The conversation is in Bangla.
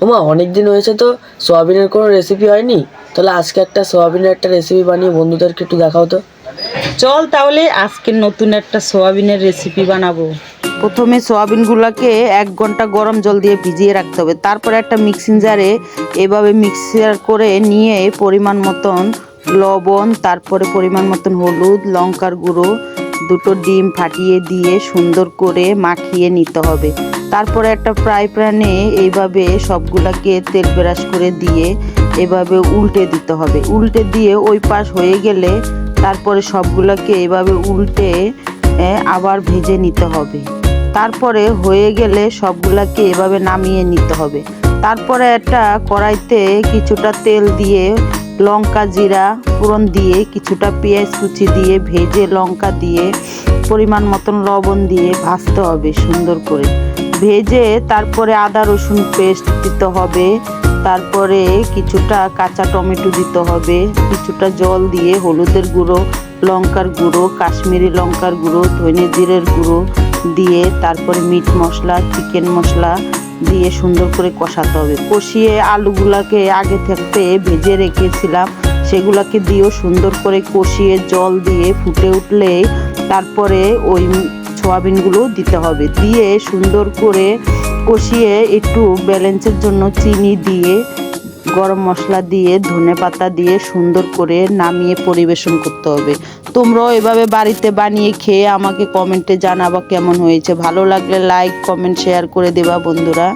ওমা অনেক দিন হয়েছে তো সোয়াবিনের কোনো রেসিপি হয়নি। তাহলে আজকে একটা সোয়াবিনের একটা রেসিপি বানিয়ে বন্ধুদেরকে একটু দেখাও তো। চল তাহলে আজকে নতুন একটা সোয়াবিনের রেসিপি বানাবো। প্রথমে সোয়াবিনগুলোকে 1 ঘন্টা গরম জল দিয়ে ভিজিয়ে রাখতে হবে। তারপরে একটা মিক্সিং জারে এভাবে মিক্সার করে নিয়ে পরিমাণ মতন লবণ, তারপরে পরিমাণ মতন হলুদ, লঙ্কার গুঁড়ো, দুটো ডিম ফাটিয়ে দিয়ে সুন্দর করে মাখিয়ে নিতে হবে। তারপরে একটা ফ্রাই প্যানে এইভাবে সবগুলাকে তেল ব্রাশ করে দিয়ে এভাবে উল্টে দিতে হবে। উল্টে দিয়ে ওই পাশ হয়ে গেলে তারপরে সবগুলোকে এভাবে উল্টে আবার ভেজে নিতে হবে। তারপরে হয়ে গেলে সবগুলাকে এভাবে নামিয়ে নিতে হবে। তারপরে একটা কড়াইতে কিছুটা তেল দিয়ে লঙ্কা জিরা ফোড়ন দিয়ে কিছুটা পেঁয়াজ কুচি দিয়ে ভেজে লঙ্কা দিয়ে পরিমাণ মতন লবণ দিয়ে ভাজতে হবে সুন্দর করে। ভেজে তারপরে আদা রসুন পেস্ট দিতে হবে। তারপরে কিছুটা কাঁচা টমেটো দিতে হবে। কিছুটা জল দিয়ে হলুদের গুঁড়ো, লঙ্কার গুঁড়ো, কাশ্মীরি লঙ্কার গুঁড়ো, ধনে জিরের গুঁড়ো দিয়ে তারপরে মিট মশলা, চিকেন মশলা দিয়ে সুন্দর করে কষাতে হবে। কষিয়ে আলুগুলাকে আগে থাকতে ভেজে রেখেছিলাম সেগুলাকে দিয়েও সুন্দর করে কষিয়ে জল দিয়ে ফুটে উঠলে তারপরে ওই সোয়াবিনগুলো দিতে হবে। দিয়ে সুন্দর করে কষিয়ে একটু ব্যালেন্সের জন্য চিনি দিয়ে গরম মশলা দিয়ে ধনে পাতা দিয়ে সুন্দর করে নামিয়ে পরিবেশন করতে হবে। তোমরাও এভাবে বাড়িতে বানিয়ে খেয়ে আমাকে কমেন্টে জানাবা কেমন হয়েছে। ভালো লাগলে লাইক কমেন্ট শেয়ার করে দেবা বন্ধুরা।